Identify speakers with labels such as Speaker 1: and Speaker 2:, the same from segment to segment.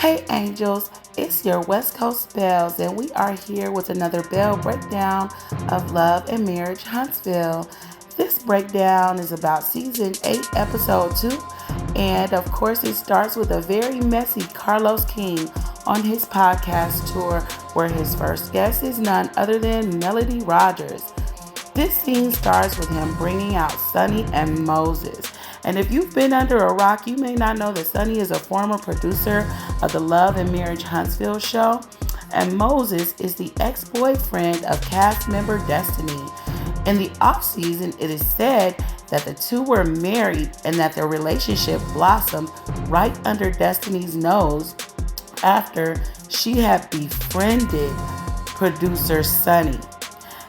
Speaker 1: Hey angels, it's your West Coast Bells, and we are here with another Belle Breakdown of Love and Marriage Huntsville. This breakdown is about season 8, episode 2, and of course, it starts with a very messy Carlos King on his podcast tour, where his first guest is none other than Melody Rogers. This scene starts with him bringing out Sonny and Moses. And if you've been under a rock, you may not know that Sonny is a former producer of the Love and Marriage Huntsville show, and Moses is the ex-boyfriend of cast member Destiny. In the off-season, it is said that the two were married and that their relationship blossomed right under Destiny's nose after she had befriended producer Sonny.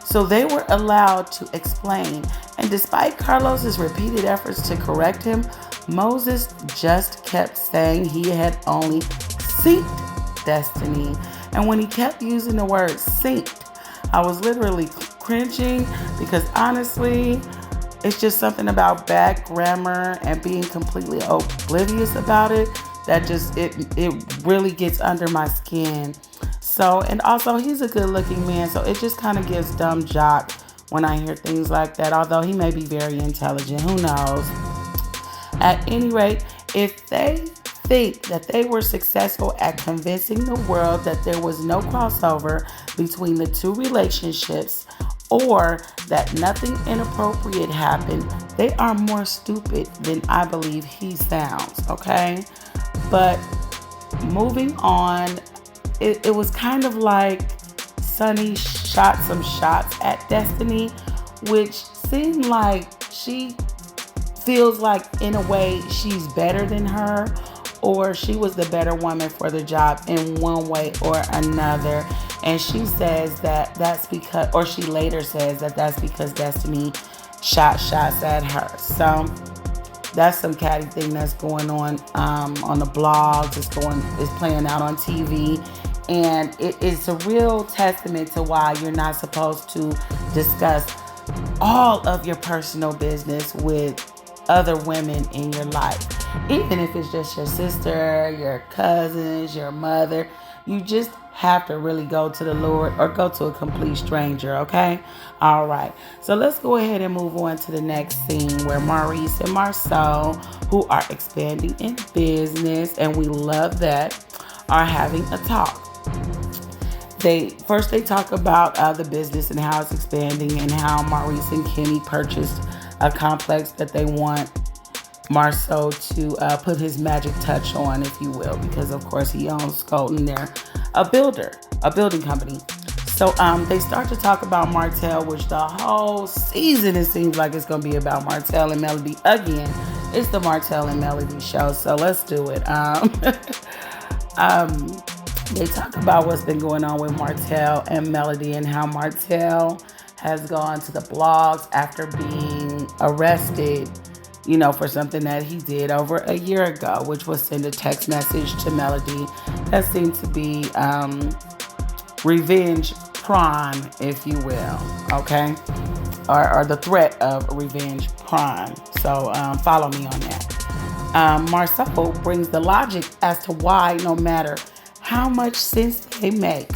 Speaker 1: So they were allowed to explain, and despite Carlos's repeated efforts to correct him, Moses just kept saying he had only synced Destiny. And when he kept using the word synced, I was literally cringing, because honestly, it's just something about bad grammar and being completely oblivious about it that just it really gets under my skin. So, and also he's a good looking man, so it just kind of gives dumb jock when I hear things like that, although he may be very intelligent, who knows. At any rate, if they think that they were successful at convincing the world that there was no crossover between the two relationships, or that nothing inappropriate happened, they are more stupid than I believe he sounds, okay? But moving on, it was kind of like Sonny shot some shots at Destiny, which seemed like she feels like in a way she's better than her, or she was the better woman for the job in one way or another. And she says that that's because, or she later says that that's because Destiny shot shots at her. So that's some catty thing that's going on the blogs. It's playing out on TV. And it's a real testament to why you're not supposed to discuss all of your personal business with other women in your life. Even if it's just your sister, your cousins, your mother, you just have to really go to the Lord or go to a complete stranger, okay? All right. So let's go ahead and move on to the next scene, where Maurice and Marceau, who are expanding in business, and we love that, are having a talk. They talk about the business and how it's expanding, and how Maurice and Kenny purchased a complex that they want Marceau to put his magic touch on, if you will, because of course he owns Skolton. They're a building company. So they start to talk about Martell, which the whole season it seems like it's going to be about Martell and Melody again. It's the Martell and Melody show, so let's do it. They talk about what's been going on with Martell and Melody, and how Martell has gone to the blogs after being arrested, for something that he did over a year ago, which was send a text message to Melody that seemed to be revenge crime, if you will, okay? Or the threat of revenge crime. So follow me on that. Marceau brings the logic as to why no matter how much sense they make,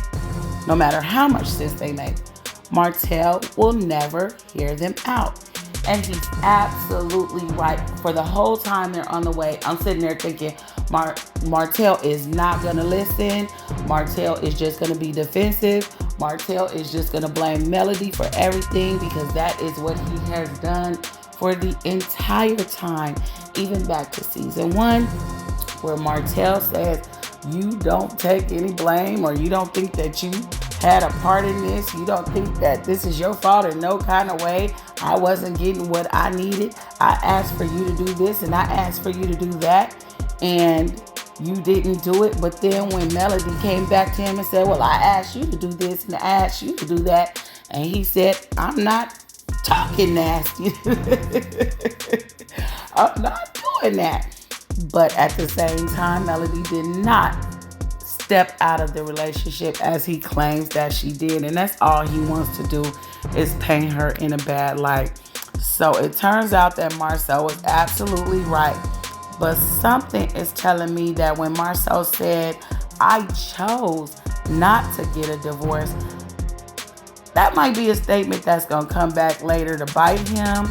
Speaker 1: Martell will never hear them out. And he's absolutely right. For the whole time they're on the way, I'm sitting there thinking, Martell is not going to listen. Martell is just going to be defensive. Martell is just going to blame Melody for everything, because that is what he has done for the entire time, even back to season 1, where Martell says, you don't take any blame, or you don't think that you had a part in this. You don't think that this is your fault in no kind of way. I wasn't getting what I needed. I asked for you to do this, and I asked for you to do that, and you didn't do it. But then when Melody came back to him and said, well, I asked you to do this and I asked you to do that, and he said, I'm not talking nasty. I'm not doing that. But at the same time, Melody did not step out of the relationship as he claims that she did. And that's all he wants to do, is paint her in a bad light. So it turns out that Marceau was absolutely right. But something is telling me that when Marcel said, I chose not to get a divorce, that might be a statement that's going to come back later to bite him,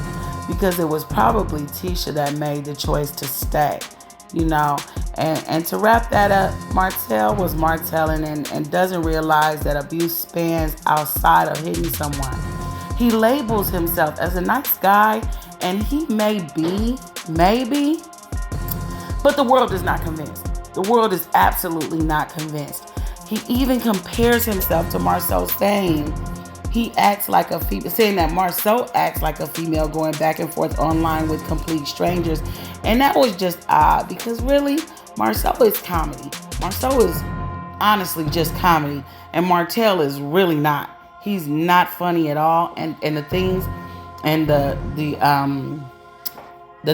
Speaker 1: because it was probably Tisha that made the choice to stay, you know. And to wrap that up, Martell was Martelling and doesn't realize that abuse spans outside of hitting someone. He labels himself as a nice guy, and he may be, maybe, but the world is not convinced. The world is absolutely not convinced. He even compares himself to Marceau, saying he acts like a female, saying that Marceau acts like a female going back and forth online with complete strangers. And that was just odd, because really, Marceau is comedy. Marceau is honestly just comedy. And Martell is really not. He's not funny at all. And the things and the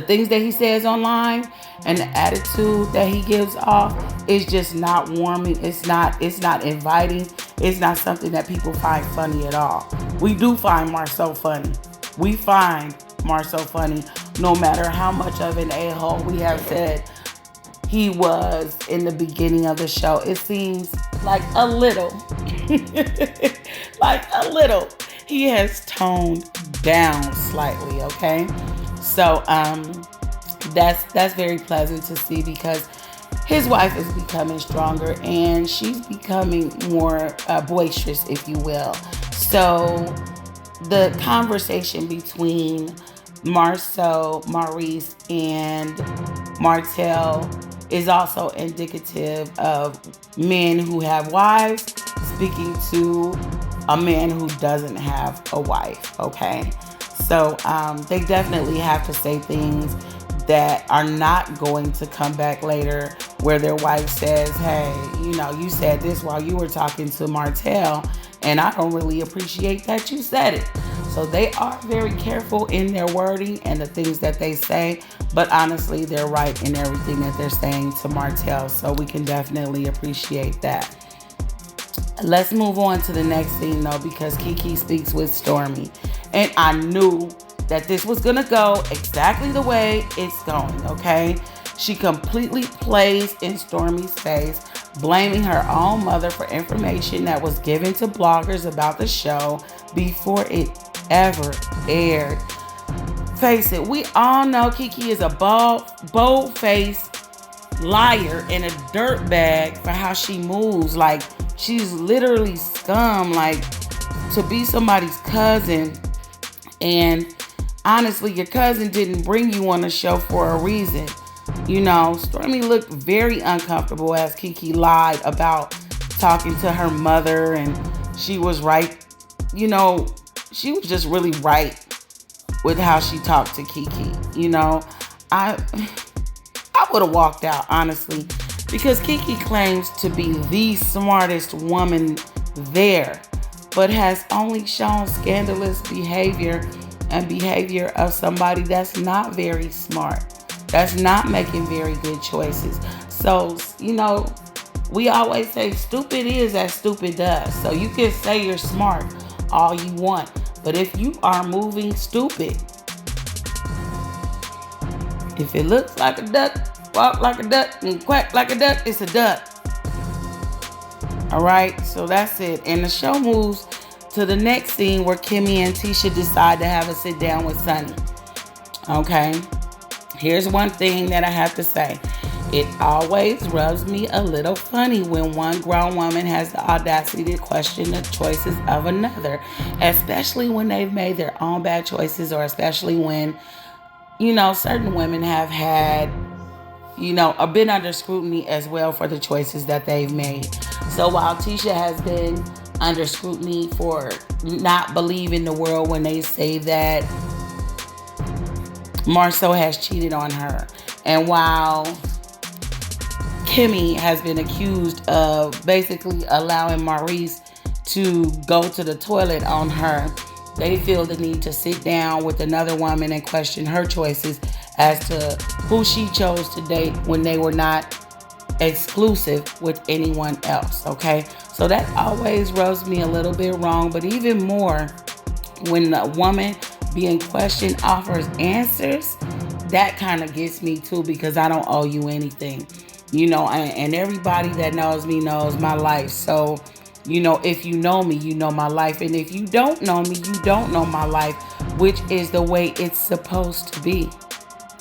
Speaker 1: things that he says online and the attitude that he gives off is just not warming. It's not inviting. It's not something that people find funny at all. We do find Marceau funny. We find Marceau funny, no matter how much of an a-hole we have said he was in the beginning of the show. It seems like a little, he has toned down slightly, okay? So that's very pleasant to see, because his wife is becoming stronger and she's becoming more boisterous, if you will. So the conversation between Marceau, Maurice, and Martell is also indicative of men who have wives speaking to a man who doesn't have a wife, okay? So they definitely have to say things that are not going to come back later where their wife says, hey, you said this while you were talking to Martell, and I don't really appreciate that you said it. So they are very careful in their wording and the things that they say, but honestly, they're right in everything that they're saying to Martell, so we can definitely appreciate that. Let's move on to the next scene, though, because Keke speaks with Stormy. And I knew that this was going to go exactly the way it's going, okay? She completely plays in Stormy's face, blaming her own mother for information that was given to bloggers about the show before it ever aired. Face it, we all know Keke is a bold-faced liar and a dirtbag for how she moves. Like, she's literally scum, like, to be somebody's cousin. And honestly, your cousin didn't bring you on the show for a reason. Stormy looked very uncomfortable as Keke lied about talking to her mother, and she was right. She was just really right with how she talked to Keke. I would have walked out, honestly, because Keke claims to be the smartest woman there, but has only shown scandalous behavior of somebody that's not very smart, that's not making very good choices. So, we always say stupid is as stupid does. So you can say you're smart all you want, but if you are moving stupid, if it looks like a duck, walk like a duck, and quack like a duck, it's a duck. Alright, so that's it. And the show moves to the next scene where Kimmy and Tisha decide to have a sit down with Sonny. Okay, here's one thing that I have to say. It always rubs me a little funny when one grown woman has the audacity to question the choices of another, especially when they've made their own bad choices, or especially when, certain women have had, been under scrutiny as well for the choices that they've made. So while Tisha has been under scrutiny for not believing the world when they say that Marceau has cheated on her, and while Kimmy has been accused of basically allowing Maurice to go to the toilet on her, they feel the need to sit down with another woman and question her choices as to who she chose to date when they were not exclusive with anyone else, okay? So that always rubs me a little bit wrong, but even more when a woman being questioned offers answers that kind of gets me too, because I don't owe you anything, and everybody that knows me knows my life. So, if you know me, you know my life. And if you don't know me, you don't know my life, which is the way it's supposed to be.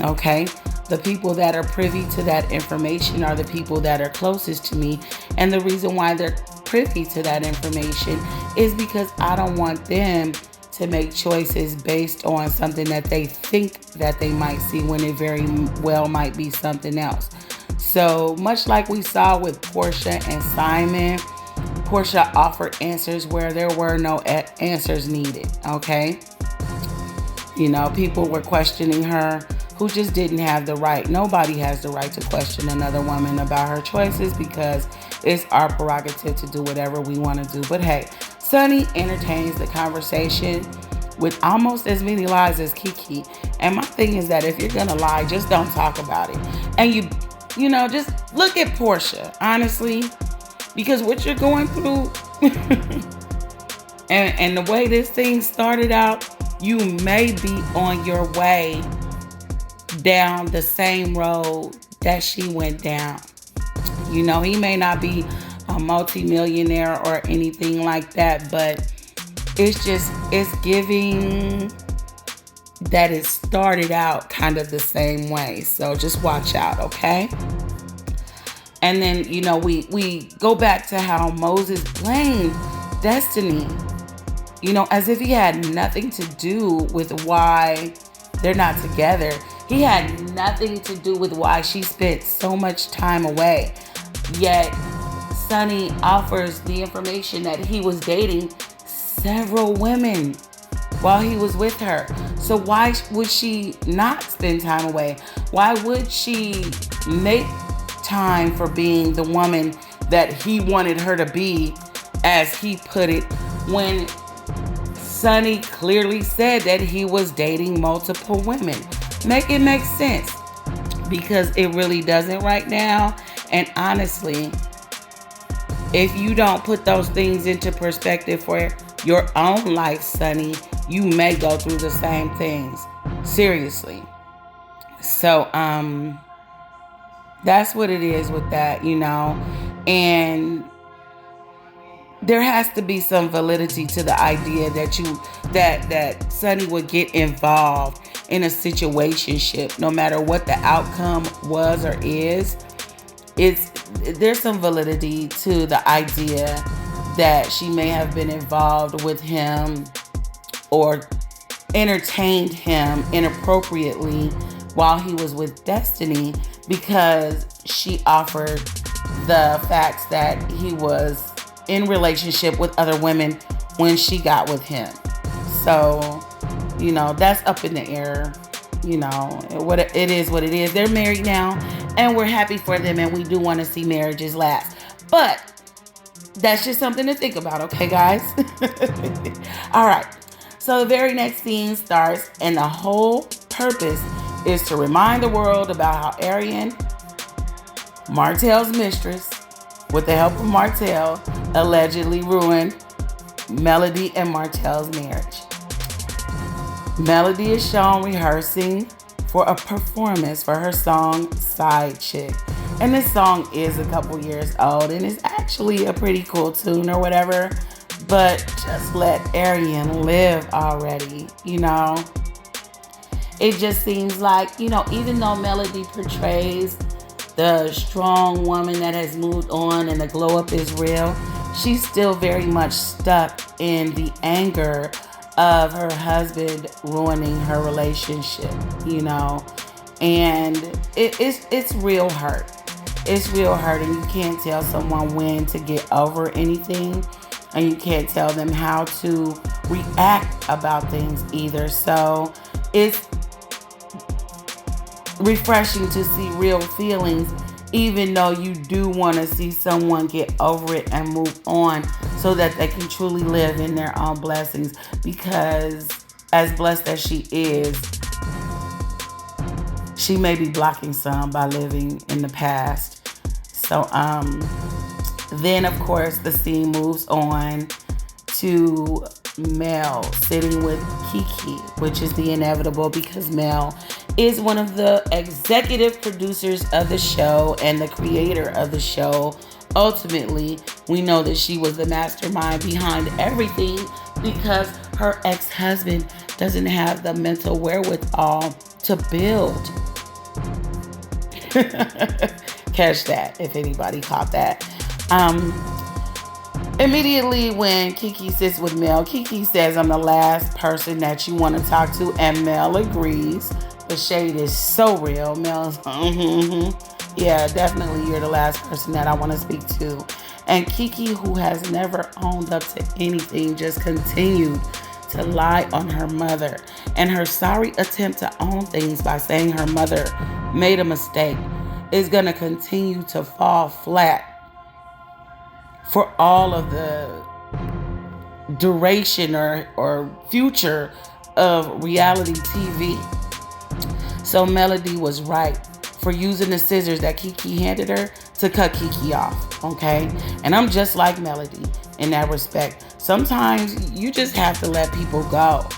Speaker 1: Okay? The people that are privy to that information are the people that are closest to me. And the reason why they're privy to that information is because I don't want them to make choices based on something that they think that they might see, when it very well might be something else. So much like we saw with Portia and Simon, Portia offered answers where there were no answers needed. Okay? People were questioning her who just didn't have the right. Nobody has the right to question another woman about her choices, because it's our prerogative to do whatever we want to do. But hey, Sunny entertains the conversation with almost as many lies as Keke. And my thing is that if you're going to lie, just don't talk about it. And just look at Portia, honestly, because what you're going through and the way this thing started out, you may be on your way down the same road that she went down. He may not be a multi-millionaire or anything like that, but it's giving that it started out kind of the same way. So just watch out, okay? And then, we go back to how Moses blamed Destiny, as if he had nothing to do with why they're not together. He had nothing to do with why she spent so much time away. Yet, Sunny offers the information that he was dating several women while he was with her. So why would she not spend time away? Why would she make time for being the woman that he wanted her to be, as he put it, when Sunny clearly said that he was dating multiple women? Make it make sense, because it really doesn't right now. And honestly, if you don't put those things into perspective for your own life, Sunny, you may go through the same things. Seriously. So, that's what it is with that, and there has to be some validity to the idea that Sunny would get involved in a situationship, no matter what the outcome was or is. There's some validity to the idea that she may have been involved with him or entertained him inappropriately while he was with Destiny, because she offered the facts that he was in relationship with other women when she got with him. So, that's up in the air. What it is, what it is. They're married now, and we're happy for them, and we do want to see marriages last. But that's just something to think about, okay, guys? All right. So the very next scene starts, and the whole purpose is to remind the world about how Arian, Martell's mistress, with the help of Martell, allegedly ruined Melody and Martell's marriage. Melody is shown rehearsing for a performance for her song Side Chick. And this song is a couple years old, and it's actually a pretty cool tune or whatever. But just let Arian live already, It just seems like, even though Melody portrays the strong woman that has moved on and the glow up is real, she's still very much stuck in the anger of her husband ruining her relationship, and it's real hurt. It's real hurt, and you can't tell someone when to get over anything, and you can't tell them how to react about things either. So it's refreshing to see real feelings, even though you do want to see someone get over it and move on so that they can truly live in their own blessings. Because as blessed as she is, she may be blocking some by living in the past. So then of course the scene moves on to Mel sitting with Keke, which is the inevitable, because Mel is one of the executive producers of the show and the creator of the show. Ultimately, we know that she was the mastermind behind everything because her ex-husband doesn't have the mental wherewithal to build. Catch that if anybody caught that. Immediately when Keke sits with Mel, Keke says, I'm the last person that you want to talk to, and Mel agrees. The shade is so real. Mel's, yeah, definitely you're the last person that I want to speak to. And Keke, who has never owned up to anything, just continued to lie on her mother. And her sorry attempt to own things by saying her mother made a mistake is going to continue to fall flat for all of the duration or future of reality TV. So Melody was right for using the scissors that Keke handed her to cut Keke off, okay? And I'm just like Melody in that respect. Sometimes you just have to let people go,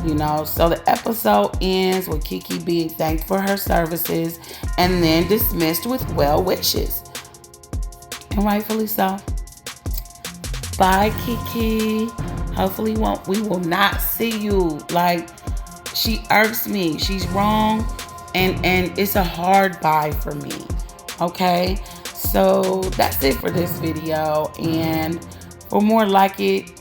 Speaker 1: you know? So the episode ends with Keke being thanked for her services and then dismissed with well wishes. And rightfully so. Bye, Keke. Hopefully we will not see you. Like, she irks me. She's wrong. And it's a hard bye for me. Okay? So that's it for this video. And for more like it,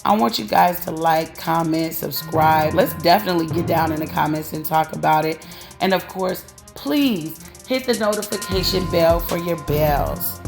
Speaker 1: I want you guys to like, comment, subscribe. Let's definitely get down in the comments and talk about it. And of course, please hit the notification bell for your bells.